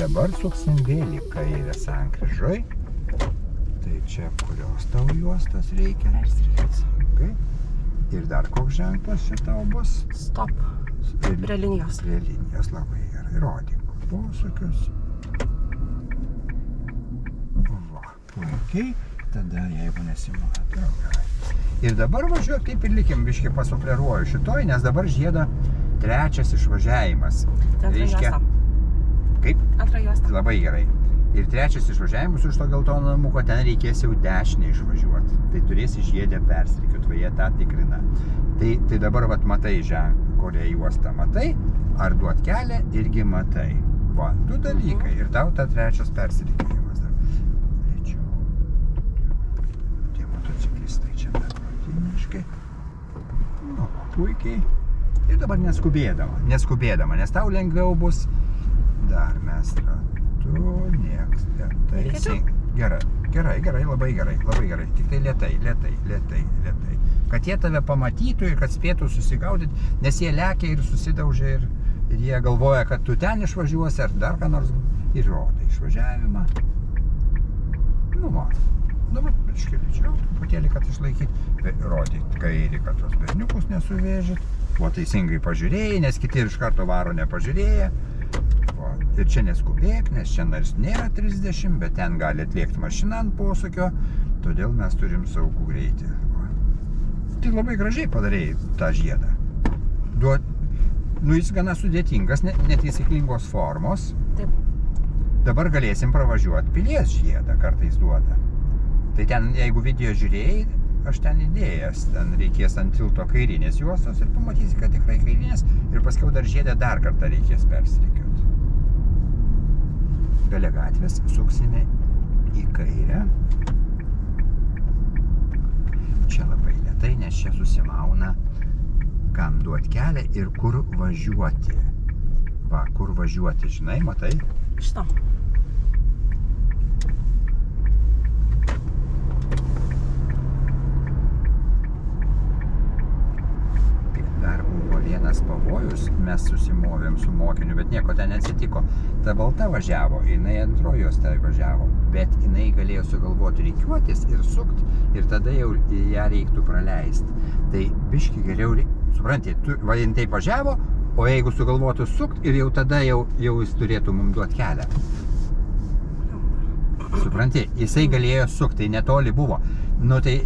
dabar suksim vėl į kairę sankryžoj. Tai čia kurios tau juostos reikia? Persirinkit. Ir dar koks ženklas čia tau bus? Stop. Prie linijos. Prie linijos labai gerai. Rodyk posūkius. Va, puikiai. Tada jeigu nesimato, gerai. Ir dabar važiuok taip ir likim, biškį pasufleruoju šitoj, nes dabar žiedo trečias išvažiavimas. Tai antra juosta. Kaip? Antra juosta. Labai gerai. Ir trečias išvažiavimas už to geltono namuko, ten reikės jau dešinę išvažiuoti. Tai turėsi žiedę persirikiuot, va jie tą tikrina. Tai dabar vat matai kurią juostą matai, ar duot kelią irgi matai. Va, du dalykai. Ir tau ta trečias persirikiavimas dar. Lėčiau. Tie motociklistai čia beprotiniškai. Nu, puikiai. Ir dabar neskubėdama, nes tau lengviau bus. Dar mes ratu, nieks, lėtai. Gerai, labai gerai. Tik tai lėtai. Kad jie tave pamatytų ir kad spėtų susigaudyti, nes jie lekia ir susidaužia ir jie galvoja, kad tu ten išvažiuosi ar dar ką nors ir rodai išvažiavimą. Nu, dabar iškeličiau, truputėlį, kad išlaikyti, rodyt kairį, kad tos berniukus nesuvėžyt. O teisingai pažiūrėjai, nes kiti ir iš karto varo nepažiūrėję. Ir čia neskubėk, nes čia nors nėra 30, bet ten gali atlėkti mašiną ant posūkio, todėl mes turim saugų greitį. Tai labai gražiai padarėjai tą žiedą. Jis gana sudėtingas, neteisinglingos formos. Taip. Dabar galėsim pravažiuoti pilies žiedą, kartais duoda. Tai ten, jeigu video žiūrėjai, aš ten įdėjęs, ten reikės ant tilto kairinės juostos ir pamatysi, kad tikrai kairinės ir paskiau dar žiedę dar kartą reikės persirikiuoti. Gale gatvės suksime į kairę. Čia labai lėtai, nes čia susimauna, kam duot kelią ir kur važiuoti. Va, kur važiuoti, žinai, matai? Šitą. Dar buvo vienas pavojus, mes susimovėm su mokiniu, bet nieko ten neatsitiko. Ta balta važiavo, jinai antroji juosta važiavo, bet jinai galėjo sugalvoti rikiuotis ir sukt, ir tada jau ją reiktų praleisti. Tai biški geriau, supranti, jin taip važiavo, o jeigu sugalvotų sukt, ir jau tada jau jis turėtų mums duoti kelią. Supranti, jisai galėjo sukt, tai netoli buvo. Nu tai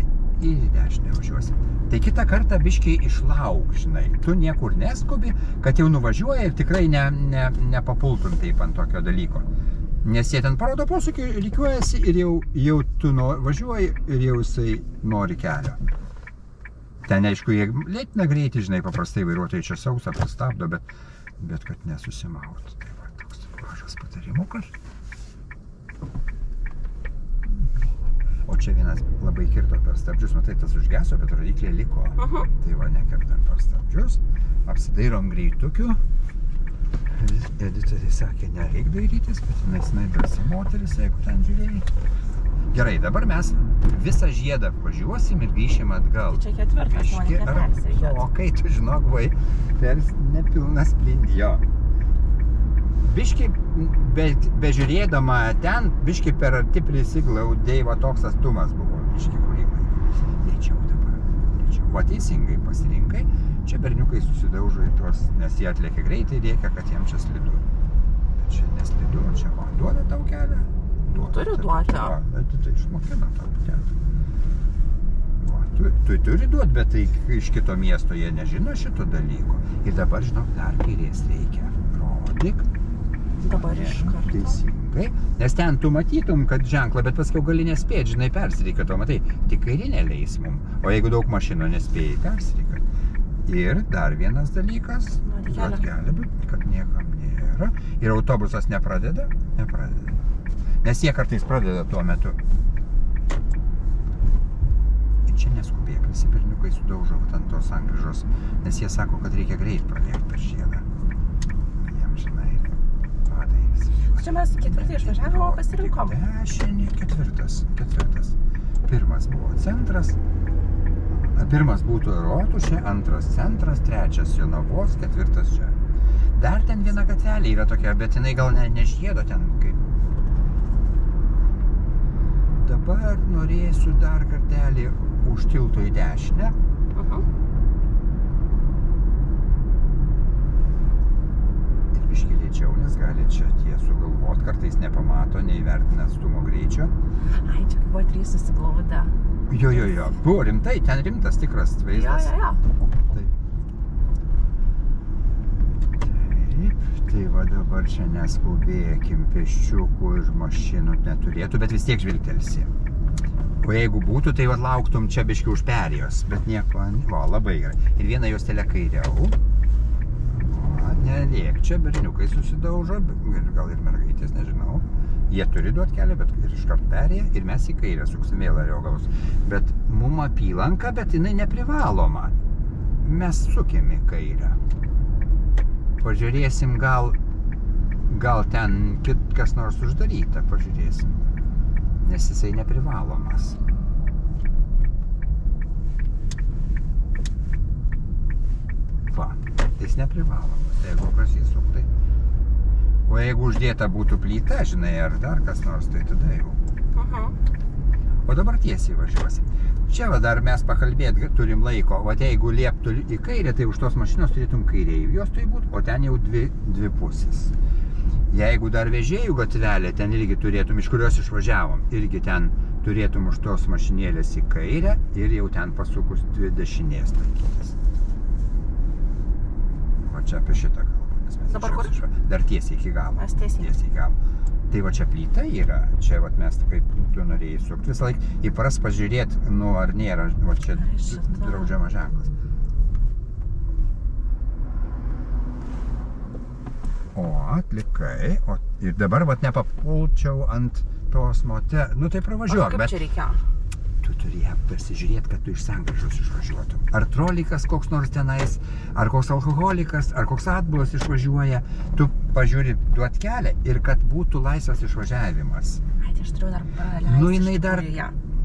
į dešinę važiuosim. Tai kitą kartą biškiai išlauk, žinai. Tu niekur neskubi, kad jau nuvažiuoja ir tikrai nepapultum taip ant tokio dalyko. Nes jie ten parodo posūkį, lygiuojasi ir jau tu važiuoji ir jau jisai nori kelio. Ten, aišku, jie lėtina greitį, žinai, paprastai vairuotojai čia sausą pristabdo, bet kad nesusimautų. Tai va, toks mažas patarimukas. O čia vienas labai kirto per stabdžius, matai, tas užgeso, bet rodiklė liko. Tai va, nekertam per stabdžius, apsidairom greitukiu. Editoriai sakė, nereik dairytis, bet jinai drąsi moteris, jeigu ten žiūrėjai. Gerai, dabar mes visą žiedą važiuosim ir grįšim atgal. Tai čia ketvirtas, man nepersirikiuot. O kai tu žinok, vai, nepilnas splindi, jo. Biški, bežiūrėdama ten, biški per arti prisiglaudėjai, va toks atstumas buvo, biški kūrimai. Lėčiau dabar, lėčiau. Va teisingai pasirinkai, čia berniukai susidaužo į tuos, nes jie atlėkia greitai ir rėkia, kad jiem čia slidu. Bet čia neslidu, čia va, duoda tau kelią? Turiu duoti. Tai išmokina tau kelią. Tu turi duoti, bet tai iš kito miesto jie nežino šito dalyko. Ir dabar, žinok, dar kairės reikia. Rodyk. Dabar iš karto. Teisingai. Nes ten tu matytum, kad ženklą, bet paskiau gali nespėti, žinai, persirikiuot, o matai, tik kairinė leis mum. O jeigu daug mašinų nespėjai persirikiuot. Ir dar vienas dalykas, duot kelią, bet kad niekam nėra. Ir autobusas nepradeda? Nepradeda. Nes jie kartais pradeda tuo metu. Ir čia neskubėk, visi berniukai sudaužo ant tos sankryžos, nes jie sako, kad reikia greit pralėkti per žiedą. Jiem, žinai, vadai. Čia mes ketvirtai išvažiavimo, o pasirinkom. Dešinį, ketvirtas. Pirmas buvo centras. Pirmas būtų Rotušė, antras centras, trečias Jonavos, ketvirtas čia. dar ten viena gatvelė yra tokia, bet jinai gal nežiedo ten kaip. Dabar norėsiu dar kartelį už tilto į dešinę. Ir biškį lėčiau, nes gali čia tie sugalvot, kartais nepamato, neįvertina atstumo greičio. Ai, čia kaip buvo 3 susiglaudę. Jo, buvo rimtai, ten rimtas tikras vaizdas. Jo. Taip, tai va dabar čia neskubėkim, pėsčiukų ir mašinų neturėtų, bet vis tiek žvilgtelsi. O jeigu būtų, tai va lauktum čia biškį už perėjos, bet nieko, va, labai gerai. Ir vieną juostelę kairiau. Va, nelėk, čia berniukai susidaužo, gal ir mergaitės, nežinau. Jie turi duoti kelią, bet ir iškart perėję ir mes į kairę suksim vėl Ariogalos. Bet mum apylanka, bet jinai neprivaloma. Mes sukim į kairę. Pažiūrėsim, gal ten kas nors uždaryta, pažiūrėsim. Nes jisai neprivalomas. Va, jis neprivalomas, jeigu prasisuk, tai... O jeigu uždėta būtų plyta, žinai, ar dar kas nors, tai tada jau. O dabar tiesiai važiuosim. Čia va dar mes pakalbėt turim laiko. O jeigu lieptų į kairę, tai už tos mašinos turėtum kairiai. Jos turi būti, o ten jau dvi pusės. Jeigu dar vežėjų gatvelė, ten irgi turėtum, iš kurios išvažiavom, irgi ten turėtum už tos mašinėlės į kairę ir jau ten pasukus 2 dešinės laikytis. Va čia apie šitą kalbą. Dabar kur? Dar tiesiai iki galo. Mes tiesiai iki galo. Tai va čia plyta yra, čia va mes kaip tu norėjai sukti visą laiką, įpras pažiūrėti, nu ar nėra, va čia draudžiama ženklas. O, atlikai, ir dabar va nepapulčiau ant tos moters, nu tai pravažiuok, bet... Kaip čia reikėjo? Tu turi pasižiūrėti, kad tu iš sankryžos išvažiuotum. Ar trolikas koks nors tenais, ar koks alkoholikas, ar koks atbulas išvažiuoja. Tu pažiūri duot kelią ir kad būtų laisvas išvažiavimas. Ai, tai aš turiu dar praleisti. Nu, jinai dar,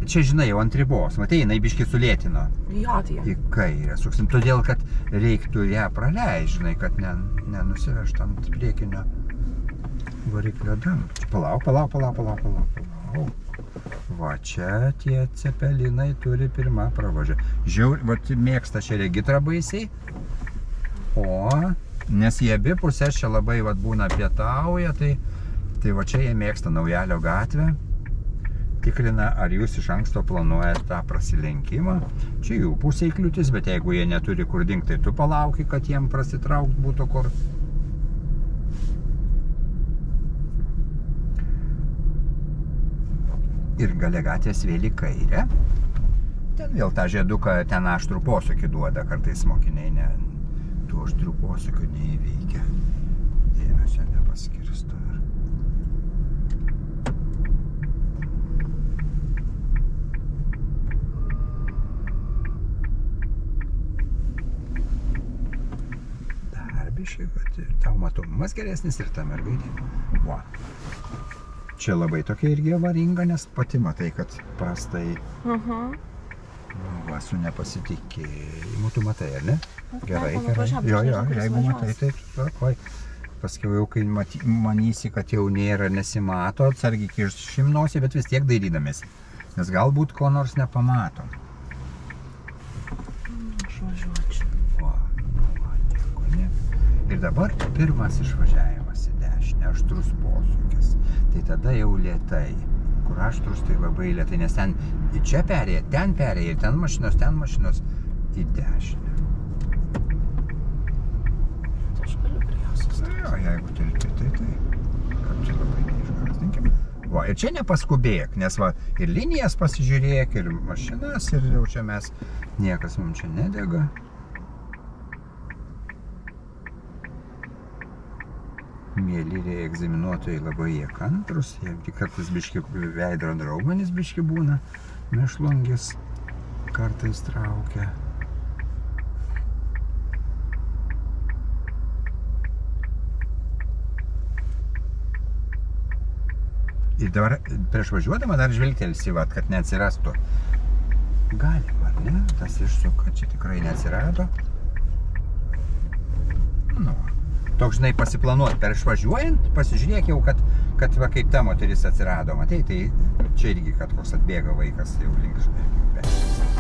čia žinai, jau ant ribos, matai, jinai biškį sulėtino. Jo, tai. Į kairę suksim, todėl, kad reiktų ją praleisti, žinai, kad nenusivežt ant priekinio variklio dangčio. Palauk. Va čia tie cepelinai turi pirmą pravažiuoti. Žiauri, va mėgsta čia Regitra baisiai. Nes jie abi pusės čia labai va būna pietauja, tai va čia jie mėgsta Naujalio gatvę. Tikrina, ar jūs iš anksto planuojate tą prasilenkimą. Čia jų pusiai kliūtis, bet jeigu jie neturi kur dingt, tai tu palauki, kad jiem prasitraukt būtų kur. Ir gale gatvės vėl į kairę. Ten vėl tą žieduką, ten aštrų posūkį duoda, kartais mokiniai tų aštrų posūkių neįveikia. Dėmesio nepaskirsto. Dar biškai, kad tau matomumas geresnis ir ta mergaitė. Va. Čia labai tokia irgi avaringa, nes pati matai, kad prastai. Va, su nepasitikėjimu. Tu matai, ar ne? Gerai. Jo, jeigu matai, tai tvarkoj. Paskiau jau, kai manysi, kad jau nėra, nesimato, atsargiai kišim nosį, bet vis tiek dairydamėsi. Nes galbūt ko nors nepamatom. Aš važiuočiau. Va, nieko ne. Ir dabar pirmas išvažiavimas į dešinę, aštrus posūkis. Tai tada jau lėtai. Kur aštrus, tai labai lėtai, nes ten į čia perėja, ten perėja, ten mašinos, į dešinę. Tai aš galiu prie jos sustabdyti. Jo, jeigu telpi, tai. Kad čia labai neišgazdinkim. Va, ir čia nepaskubėk, nes va, ir linijas pasižiūrėk, ir mašinas, ir jau čia mes, niekas mums čia nedega. Mėlyriai egzaminuotojai labai jie kantrus, jie kartais biški veidro raumenys biški būna, mėšlungis kartais traukia. Ir dabar prieš važiuodama dar žvilgtelsi, kad neatsirastų. Galim, ar ne? Tas išsuka, čia tikrai neatsirado. Nu, toks, žinai, pasiplanuoti per išvažiuojant, pasižiūrėk jau, kad va, kaip ta moteris atsirado, matai, tai čia irgi, kad koks atbėga vaikas jau link, žinai,